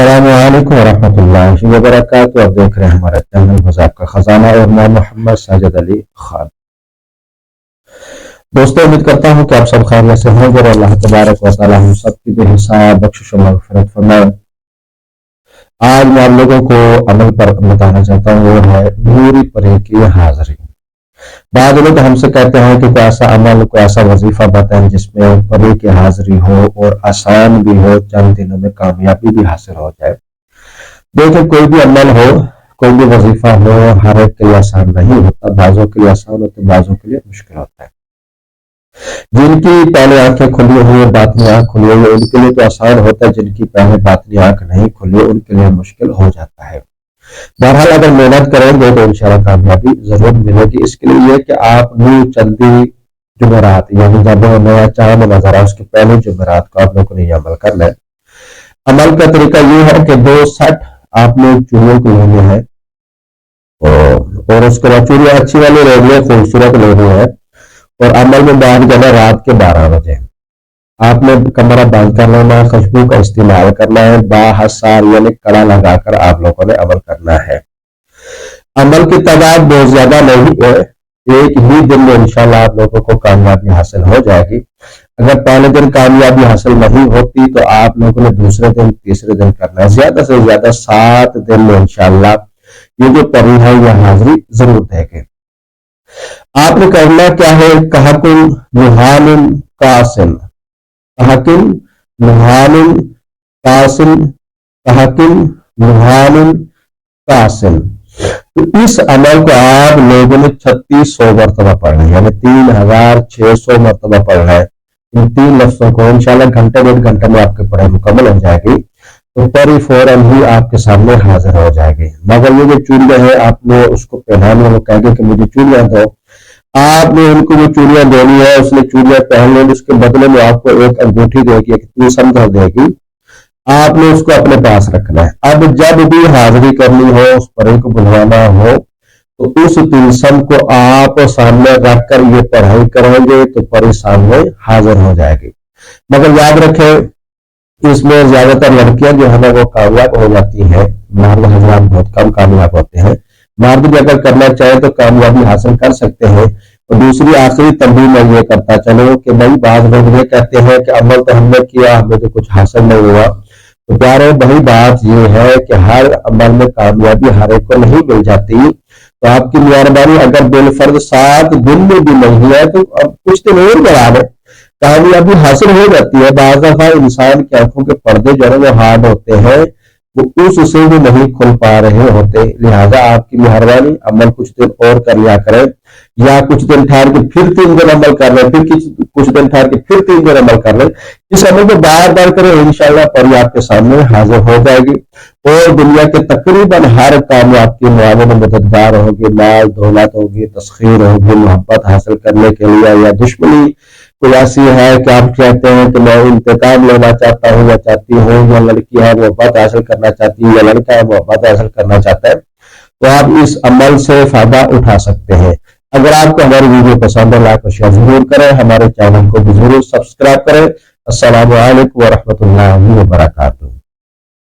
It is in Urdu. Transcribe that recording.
السلام علیکم ورحمۃ اللہ وبرکاتہ۔ آپ دیکھ رہے ہیں ہمارا چینل مذاق کا خزانہ اور میں محمد ساجد علی خان۔ دوستوں، امید کرتا ہوں کہ آپ سب خیریت سے ہیں اور اللہ تبارک و تعالی ہم سب کی بے حساب بخشش و مغفرت فرمائے۔ آج میں آپ لوگوں کو عمل پر بتانا چاہتا ہوں، وہ ہے نوری پرے کی حاضری۔ بعض لوگ ہم سے کہتے ہیں کہ کوئی ایسا عمل، کوئی ایسا وظیفہ بتائیں جس میں پرے کی حاضری ہو اور آسان بھی ہو، چند دنوں میں کامیابی بھی حاصل ہو جائے۔ دیکھیں، کوئی بھی عمل ہو، کوئی بھی وظیفہ ہو، ہر ایک کے لیے آسان نہیں ہوتا۔ بعضوں کے لیے آسان ہوتا ہے، بعضوں کے لیے مشکل ہوتا ہے۔ جن کی پہلے آنکھیں کھلی ہوئی، باطنی آنکھ کھلی ہوئی، ان کے لیے تو آسان ہوتا ہے۔ جن کی پہلے باطنی آنکھ نہیں کھلی، ان کے لیے مشکل ہو جاتا ہے۔ بہرحال اگر محنت کریں گے تو انشاءاللہ کامیابی ضرور ملے گی۔ اس کے لیے یہ کہ آپ نے چندی جمعرات، یعنی جب نیا چاند نظر آئے اس کے پہلے جمعرات کو آپ لوگوں نے یہ عمل کرنا ہے۔ عمل کا طریقہ یہ ہے کہ 2 سیٹ آپ نے چوڑیوں کو لینے ہیں اور اس کے بعد چوڑیاں اچھی والی لینی ہے، خوبصورت لینی ہے، اور عمل میں بیٹھ جانا رات کے 12 بجے۔ آپ نے کمرہ بند کر لینا ہے، خوشبو کا استعمال کرنا ہے، باحصار یعنی کڑا لگا کر آپ لوگوں نے عمل کرنا ہے۔ عمل کی تعداد بہت زیادہ نہیں ہے، ایک ہی دن میں انشاءاللہ آپ لوگوں کو کامیابی حاصل ہو جائے گی۔ اگر پہلے دن کامیابی حاصل نہیں ہوتی تو آپ لوگوں نے دوسرے دن، تیسرے دن کرنا ہے۔ زیادہ سے زیادہ 7 دن میں انشاءاللہ یہ جو پری ہے یہ حاضری ضرور دے گے۔ آپ نے کرنا کیا ہے؟ کہکن نحال قاسن، کہکن نحال قاسن، کہکن نحال قاسن۔ تو اس عمل کو آپ لوگوں نے 3600 مرتبہ پڑھنا ہے، یعنی 3600 مرتبہ پڑھنا ہے۔ ان 3 لفظوں کو انشاءاللہ گھنٹے 1.5 گھنٹے میں آپ کے پڑھائی مکمل ہو جائے گی، تو پری فوراً ہی آپ کے سامنے حاضر ہو جائے گی۔ مگر یہ جو چوڑیاں ہیں آپ نے اس کو پہنانے، وہ کہہ گے کہ مجھے چوڑیاں دو، آپ نے ان کو جو چوڑیاں دینی ہے اس نے چوڑیاں پہن لیں، اس کے بدلے میں آپ کو ایک انگوٹھی دے گی، ایک تلسم دے گی، آپ نے اس کو اپنے پاس رکھنا ہے۔ اب جب بھی حاضری کرنی ہو، اس پری کو بلوانا ہو، تو اس تلسم کو آپ سامنے رکھ کر یہ پڑھائی کریں گے تو پری سامنے حاضر ہو جائے گی۔ مگر یاد رکھیں، اس میں زیادہ تر لڑکیاں جو ہے نا وہ کامیاب ہو جاتی ہیں، مرد حضرات بہت کم کامیاب ہوتے ہیں۔ مرد بھی اگر کرنا چاہے تو کامیابی حاصل کر سکتے ہیں۔ اور دوسری آخری تنبیہ میں یہ کرتا چلوں کہ بھائی بعض لوگ یہ کہتے ہیں کہ عمل تو ہم نے کیا، ہمیں تو کچھ حاصل نہیں ہوا۔ تو پیارے بھائی، بات یہ ہے کہ ہر عمل میں کامیابی ہر ایک کو نہیں مل جاتی۔ تو آپ کی مہربانی اگر بالفرض 7 دن میں بھی نہیں ہے تو اب کچھ دن اور بڑھا دیں، کامیابی حاصل ہو جاتی ہے۔ بعض دفعہ انسان کی آنکھوں کے پردے جو ہے وہ ہارڈ ہوتے ہیں، وہ اس سے بھی نہیں کھل پا رہے ہوتے۔ لہذا آپ کی مہربانی عمل کچھ دن اور کر لیا کریں، یا کچھ دن ٹھہر کے پھر 3 دن عمل کر لیں، پھر کچھ دن ٹھہر کے پھر 3 دن عمل کر لیں۔ اس عمل کو بار بار کریں، انشاءاللہ پری آپ کے سامنے حاضر ہو جائے گی اور دنیا کے تقریباً ہر کام میں آپ کی معاون مددگار ہوگی۔ مال دولت ہوگی، تسخیر ہوگی، محبت حاصل کرنے کے لیے، یا دشمنی کوئی ایسی ہے کہ آپ کہتے ہیں کہ میں انتقام لینا چاہتا ہوں یا چاہتی ہوں، یا لڑکی ہے محبت حاصل کرنا چاہتی ہے، یا لڑکا ہے محبت حاصل کرنا چاہتا ہے، تو آپ اس عمل سے فائدہ اٹھا سکتے ہیں۔ اگر آپ کو ہماری ویڈیو پسند ہے، لائک اور شیئر ضرور کریں، ہمارے چینل کو بھی ضرور سبسکرائب کریں۔ السلام علیکم ورحمۃ اللہ وبرکاتہ۔